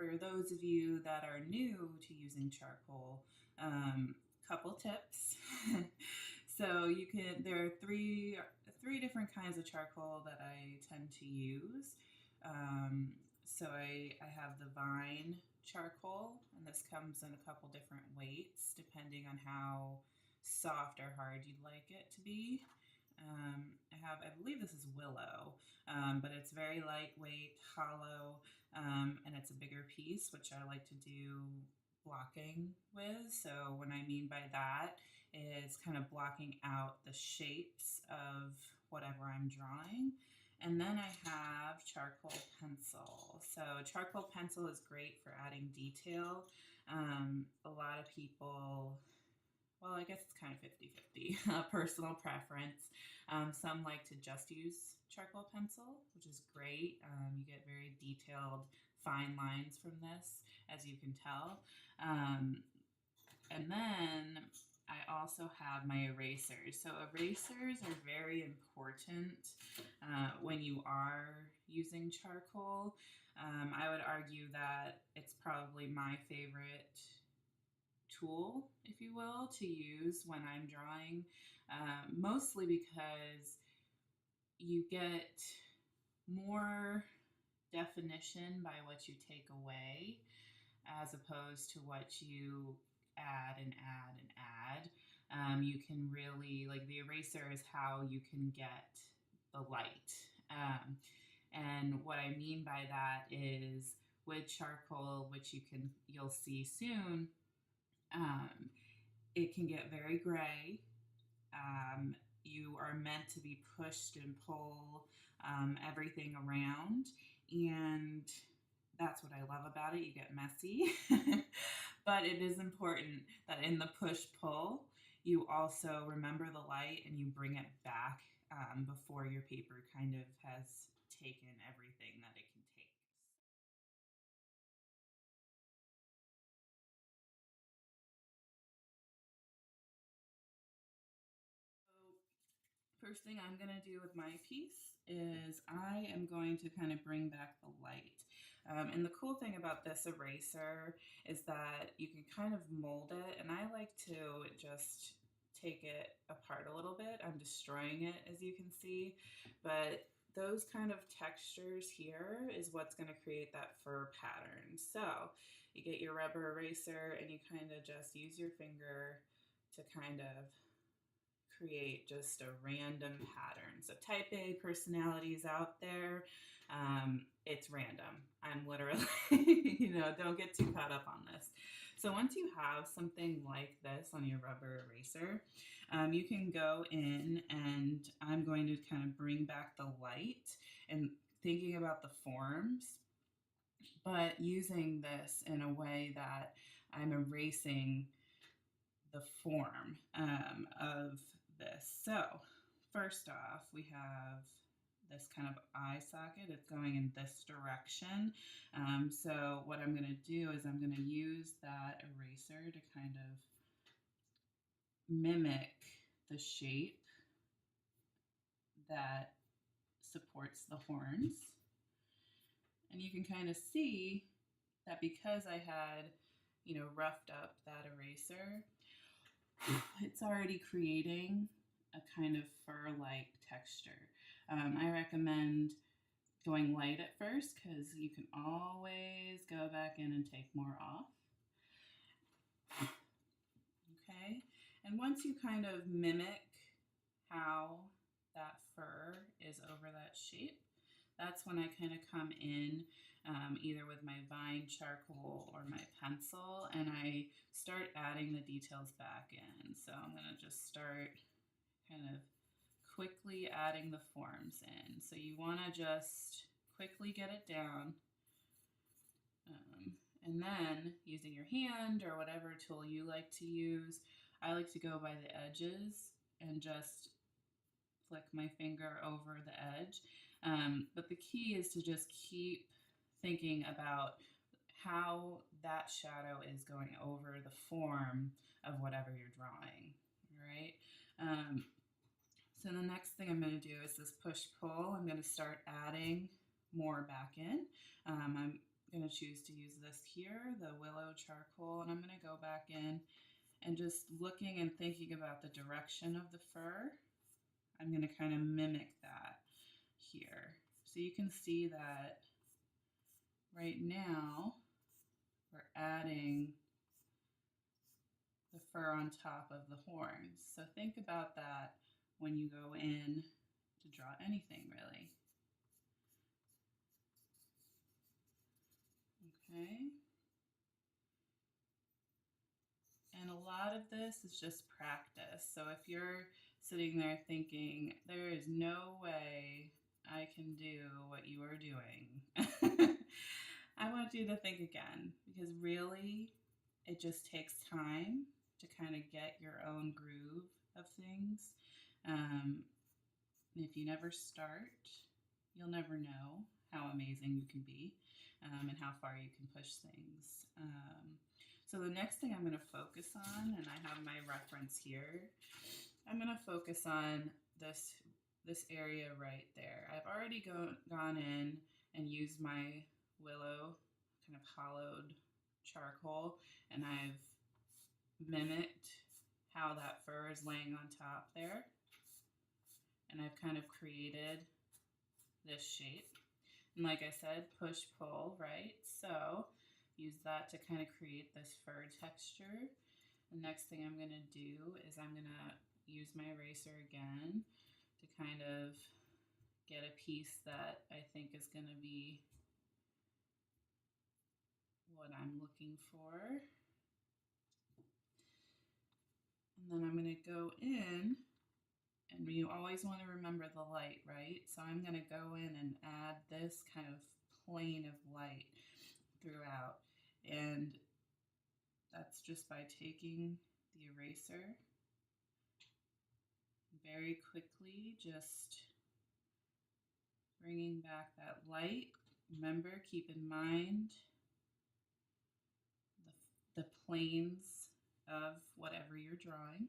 for those of you that are new to using charcoal, couple tips. So there are three different kinds of charcoal that I tend to use. So I have the vine charcoal, and this comes in a couple different weights depending on how soft or hard you'd like it to be. I believe this is willow, but it's very lightweight, hollow, and it's a bigger piece, which I like to do blocking with. So what I mean by that is kind of blocking out the shapes of whatever I'm drawing. And then I have charcoal pencil. So charcoal pencil is great for adding detail. A lot of people, well, I guess it's kind of 50-50, personal preference. Some like to just use charcoal pencil, which is great. You get very detailed, fine lines from this, as you can tell. And then I also have my erasers. So erasers are very important when you are using charcoal. I would argue that it's probably my favorite tool, if you will, to use when I'm drawing, mostly because you get more definition by what you take away as opposed to what you add and add and add. You can really, like, the eraser is how you can get the light. And what I mean by that is with charcoal, which you'll see soon, it can get very gray. You are meant to be pushed and pull everything around, and that's what I love about it. You get messy, but it is important that in the push-pull, you also remember the light and you bring it back before your paper kind of has taken everything that it can take. First thing I'm going to do with my piece is I am going to kind of bring back the light. And the cool thing about this eraser is that you can kind of mold it, and I like to just take it apart a little bit. I'm destroying it, as you can see, but those kind of textures here is what's going to create that fur pattern. So you get your rubber eraser and you kind of just use your finger to kind of create just a random pattern. So type A personalities out there, it's random. I'm literally, don't get too caught up on this. So once you have something like this on your rubber eraser, you can go in, and I'm going to kind of bring back the light and thinking about the forms, but using this in a way that I'm erasing the form of this. So first off, we have this kind of eye socket. It's going in this direction. So what I'm going to do is I'm going to use that eraser to kind of mimic the shape that supports the horns. And you can kind of see that because I had, roughed up that eraser, it's already creating a kind of fur-like texture. I recommend going light at first because you can always go back in and take more off. Okay, and once you kind of mimic how that fur is over that shape, that's when I kind of come in either with my vine charcoal or my pencil, and I start adding the details back in. So I'm going to just start kind of quickly adding the forms in. So you want to just quickly get it down. And then using your hand or whatever tool you like to use, I like to go by the edges and just flick my finger over the edge. But the key is to just keep thinking about how that shadow is going over the form of whatever you're drawing, right? So the next thing I'm going to do is this push-pull. I'm going to start adding more back in. I'm going to choose to use this here, the willow charcoal, and I'm going to go back in and just looking and thinking about the direction of the fur. I'm going to kind of mimic that here. So you can see that right now we're adding the fur on top of the horns. So think about that when you go in to draw anything, really. Okay. And a lot of this is just practice. So if you're sitting there thinking, there is no way I can do what you are doing, I want you to think again, because really it just takes time to kind of get your own groove of things. If you never start, you'll never know how amazing you can be, and how far you can push things. So the next thing I'm going to focus on, and I have my reference here, I'm going to focus on this area right there. I've already gone in and used my willow kind of hollowed charcoal, and I've mimicked how that fur is laying on top there. And I've kind of created this shape. And like I said, push, pull, right? So use that to kind of create this fur texture. The next thing I'm gonna do is I'm gonna use my eraser again to kind of get a piece that I think is gonna be what I'm looking for. And then I'm gonna go in, and you always want to remember the light, right? So I'm going to go in and add this kind of plane of light throughout. And that's just by taking the eraser, very quickly just bringing back that light. Remember, keep in mind the planes of whatever you're drawing.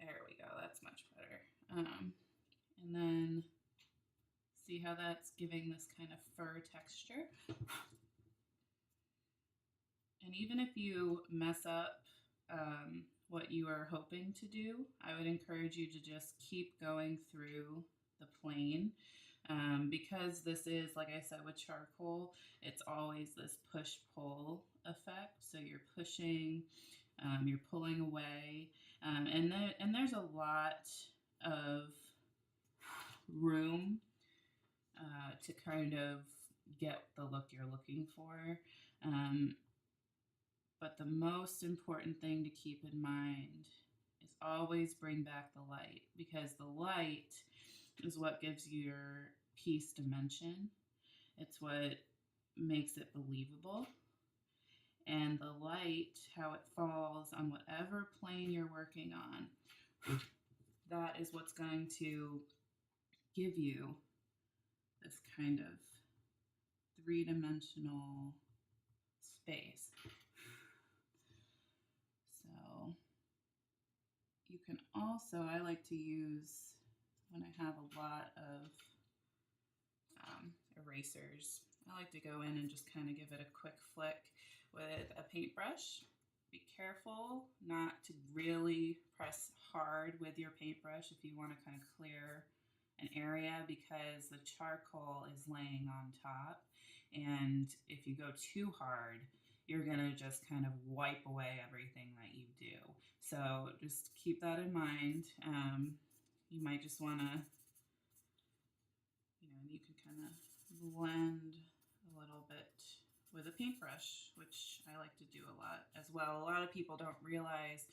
There we go, that's much better. And then see how that's giving this kind of fur texture. And even if you mess up what you are hoping to do, I would encourage you to just keep going through the plane. Because this is, like I said, with charcoal, it's always this push-pull effect. So you're pushing, you're pulling away, and there's a lot of room to kind of get the look you're looking for. But the most important thing to keep in mind is always bring back the light, because the light is what gives your piece dimension. It's what makes it believable. And the light, how it falls on whatever plane you're working on, that is what's going to give you this kind of three-dimensional space. So you can also, I like to use, when I have a lot of erasers, I like to go in and just kind of give it a quick flick with a paintbrush. Be careful not to really press hard with your paintbrush if you want to kind of clear an area, because the charcoal is laying on top, and if you go too hard, you're going to just kind of wipe away everything that you do. So just keep that in mind. You might just want to, you can kind of blend a little bit with a paintbrush, which I like to do a lot as well. A lot of people don't realize,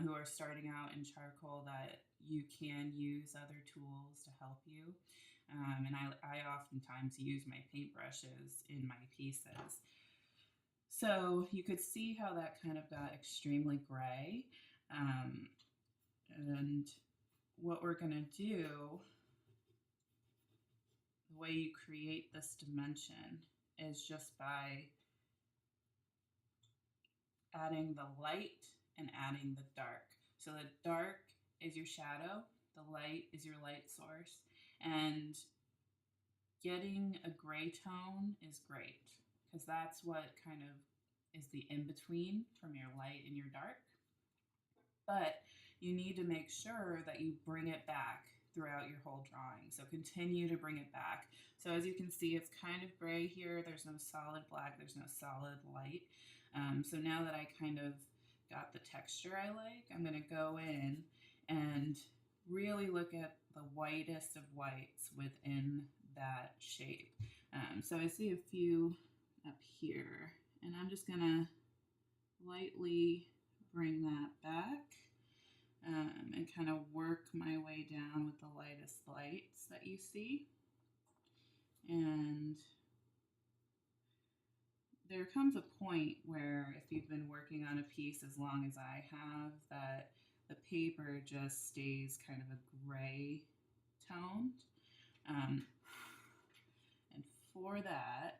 who are starting out in charcoal, that you can use other tools to help you. And I oftentimes use my paintbrushes in my pieces. So you could see how that kind of got extremely gray. And what we're going to do, the way you create this dimension, is just by adding the light and adding the dark. So the dark is your shadow, the light is your light source, and getting a gray tone is great because that's what kind of is the in-between from your light and your dark. But you need to make sure that you bring it back throughout your whole drawing. So continue to bring it back. So as you can see, it's kind of gray here. There's no solid black, there's no solid light. So now that I kind of got the texture I like, I'm gonna go in and really look at the whitest of whites within that shape. So I see a few up here, and I'm just gonna lightly bring that back and kind of work my way down with the lightest lights that you see. And there comes a point where if you've been working on a piece as long as I have, that the paper just stays kind of a gray toned. And for that,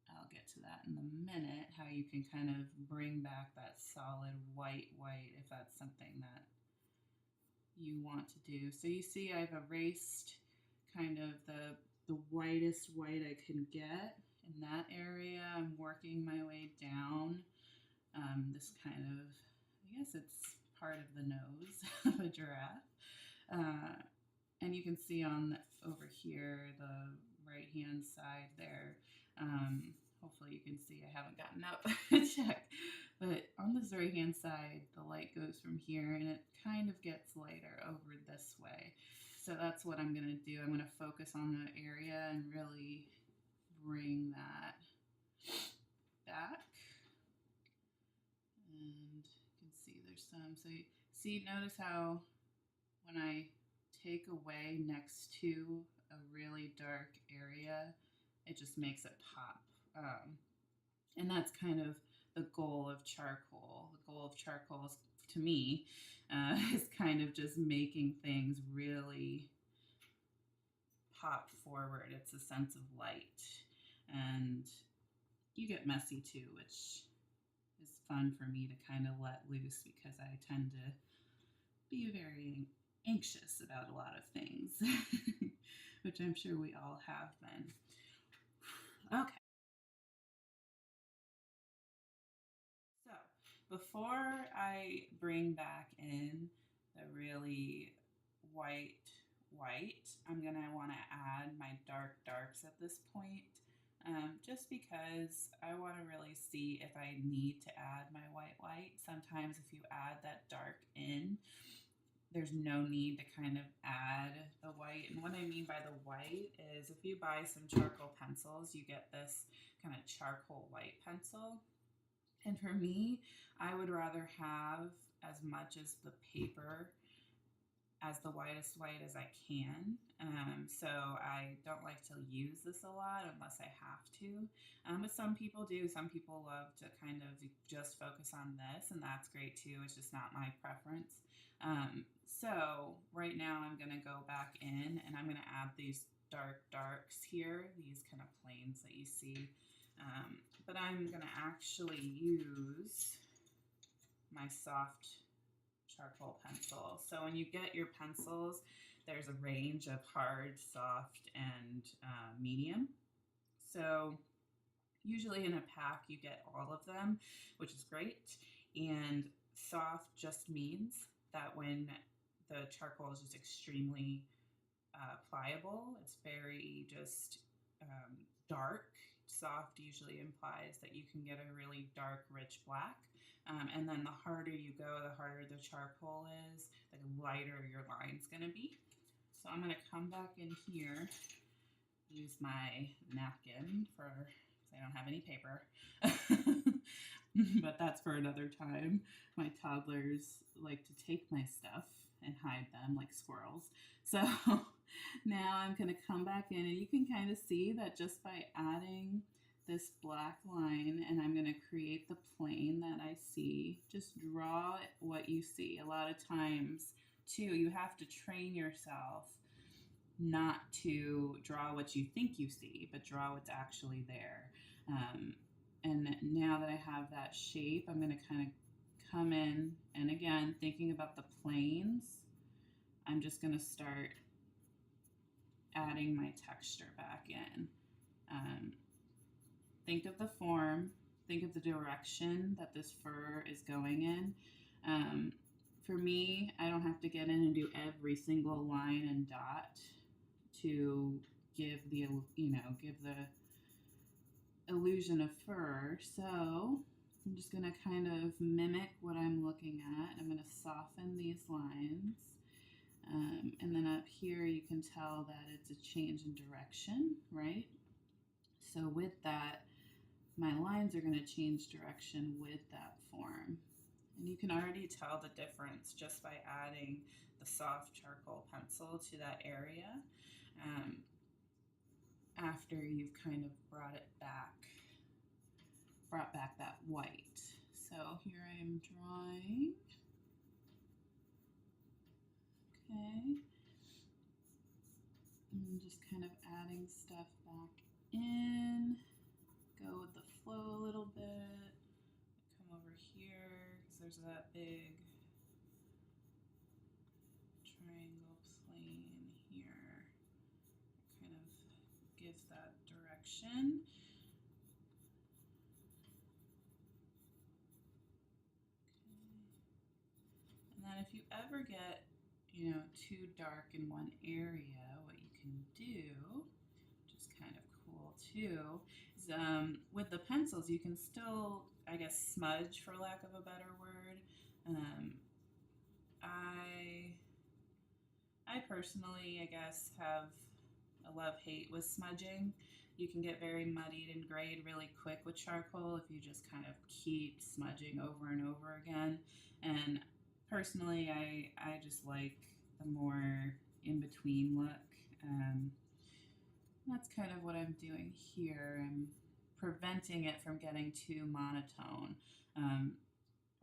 I'll get to that in a minute, how you can kind of bring back that solid white if that's something that you want to do. So you see I've erased kind of the whitest white I can get in that area. I'm working my way down this kind of, I guess it's part of the nose of a giraffe. And you can see on over here, the right hand side there, hopefully you can see I haven't gotten up check, but on this right hand side, the light goes from here and it kind of gets lighter over this way. So that's what I'm gonna do. I'm gonna focus on the area and really bring that back. And you can see there's some, so you see, notice how when I take away next to a really dark area, it just makes it pop. And that's kind of the goal of charcoal. The goal of charcoal is, to me, is kind of just making things really pop forward. It's a sense of light. And you get messy too, which is fun for me to kind of let loose because I tend to be very anxious about a lot of things, which I'm sure we all have been. Okay. So before I bring back in the really white, I'm gonna wanna add my darks at this point, just because I wanna really see if I need to add my white. Sometimes if you add that dark in, there's no need to kind of add the white. And what I mean by the white is if you buy some charcoal pencils, you get this kind of charcoal white pencil. And for me, I would rather have as much as the paper as the whitest white as I can. So I don't like to use this a lot unless I have to. But some people do. Some people love to kind of just focus on this, and that's great too. It's just not my preference. So right now I'm going to go back in and I'm going to add these darks here, these kind of planes that you see. But I'm going to actually use my soft charcoal pencil. So when you get your pencils, there's a range of hard, soft, and medium. So usually in a pack you get all of them, which is great. And soft just means that when the charcoal is just extremely pliable, it's very just dark. Soft usually implies that you can get a really dark, rich black. And then the harder you go, the harder the charcoal is, the lighter your line's gonna be. So I'm gonna come back in here, use my napkin for, because I don't have any paper, but that's for another time. My toddlers like to take my stuff and hide them like squirrels. So now I'm gonna come back in and you can kind of see that just by adding this black line, and I'm gonna create the plane that I see, just draw what you see. A lot of times too, you have to train yourself not to draw what you think you see, but draw what's actually there. And now that I have that shape, I'm gonna kind of come in, and again, thinking about the planes, I'm just gonna start adding my texture back in. Think of the form, think of the direction that this fur is going in. For me, I don't have to get in and do every single line and dot to give the, give the illusion of fur. So I'm just going to kind of mimic what I'm looking at. I'm going to soften these lines. And then up here you can tell that it's a change in direction, right? So with that, my lines are going to change direction with that form. And you can already tell the difference just by adding the soft charcoal pencil to that area after you've kind of brought back that white. So here I am drawing. Okay. And just kind of adding stuff back in. Go with the flow a little bit. Come over here because there's that big triangle plane here. It kind of gives that direction. Okay. And then if you ever get, too dark in one area, what you can do, which is kind of cool too, is with the pencils you can still, I guess, smudge, for lack of a better word. I personally, I guess, have a love-hate with smudging. You can get very muddied and grayed really quick with charcoal if you just kind of keep smudging over and over again. And personally, I just like the more in-between look. That's kind of what I'm doing here. I'm preventing it from getting too monotone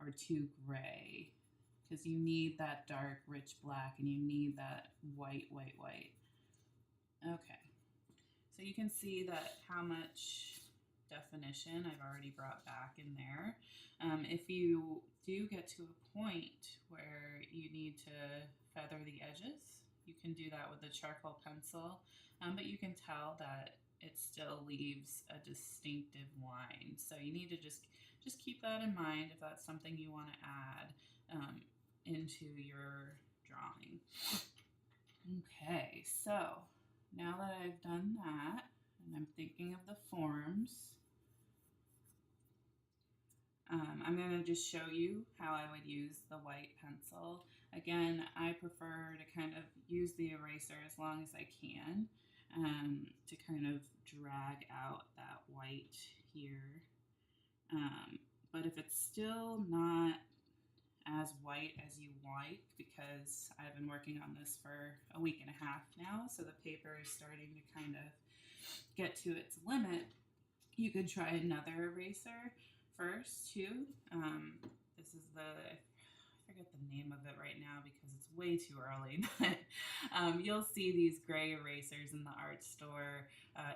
or too gray, because you need that dark, rich black and you need that white. Okay, so you can see that how much definition I've already brought back in there. If you do get to a point where you need to feather the edges, you can do that with the charcoal pencil, but you can tell that it still leaves a distinctive line. So you need to just keep that in mind if that's something you want to add into your drawing. Okay, so now that I've done that, and I'm thinking of the forms, I'm going to just show you how I would use the white pencil. Again, I prefer to kind of use the eraser as long as I can to kind of drag out that white here. But if it's still not as white as you like, because I've been working on this for a week and a half now, so the paper is starting to kind of get to its limit, you could try another eraser first too. This is I forget the name of it right now because it's way too early, but you'll see these gray erasers in the art store,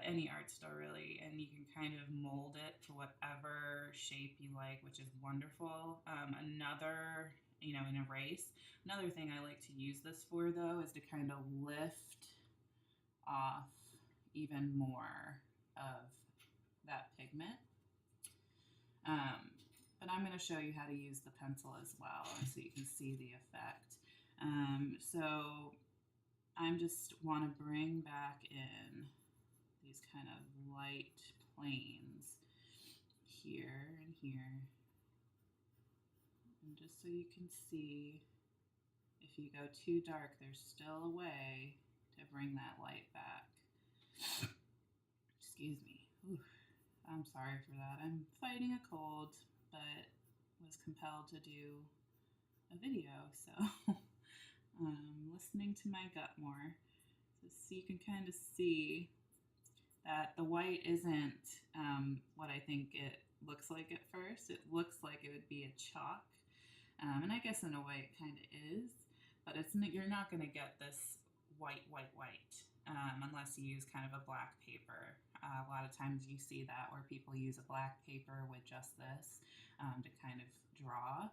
any art store really, and you can kind of mold it to whatever shape you like, which is wonderful. Another, an erase. Another thing I like to use this for though is to kind of lift off even more of that pigment. But I'm going to show you how to use the pencil as well so you can see the effect. So I just want to bring back in these kind of light planes here and here. And just so you can see, if you go too dark, there's still a way to bring that light back. Excuse me. Ooh, I'm sorry for that. I'm fighting a cold, but was compelled to do a video, so listening to my gut more. So you can kind of see that the white isn't what I think it looks like at first. It looks like it would be a chalk, and I guess in a way it kind of is, but you're not going to get this white unless you use kind of a black paper. A lot of times you see that where people use a black paper with just this to kind of draw.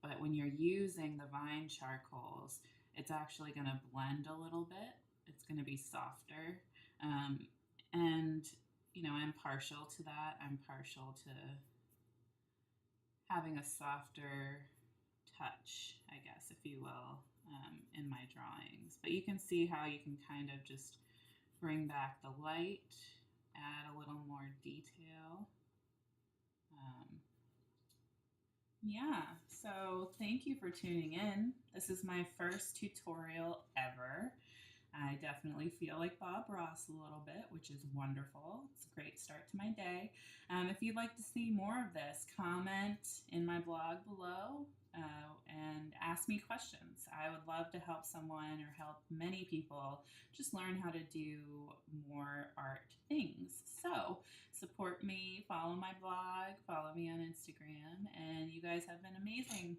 But when you're using the vine charcoals, it's actually going to blend a little bit. it's going to be softer. And, you know, I'm partial to that. I'm partial to having a softer touch, I guess, if you will, in my drawings. But you can see how you can kind of just bring back the light, add a little more detail. Yeah, so thank you for tuning in. This is my first tutorial ever. I definitely feel like Bob Ross a little bit, which is wonderful. It's a great start to my day. If you'd like to see more of this, comment in my blog below and ask me questions. I would love to help someone or help many people just learn how to do more art things. So support me, follow my blog, follow me on Instagram, and you guys have been amazing.